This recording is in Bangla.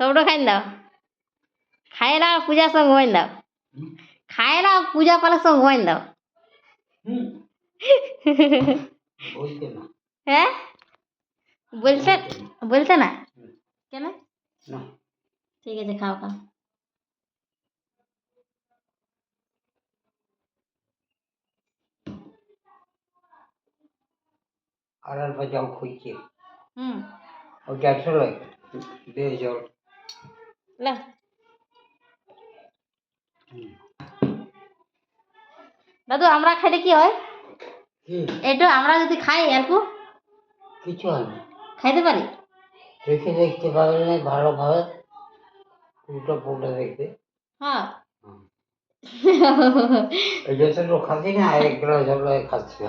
সবটা খাই দাও, খাই না পূজার সঙ্গে ঘুমাই দাও, খায় না পূজা পালার সঙ্গে ঘুমাই দাও। হ্যাঁ বলতে বলতে না কেন? ঠিক আছে খাও খাও। আর বাজাও খুঁজছে হুম ওটা আসলে দে জল লা দাদু আমরা খাইলে কি হয়? এটা আমরা যদি খাই একটু কিছু হয় না, খাইতে পারি। দেখে দেখতে পারবে না ভালোভাবে, উল্টো পুল্টো দেখতে। হ্যাঁ এই জন্য খাচ্ছি না, এক গ্লাস জল খাচ্ছি।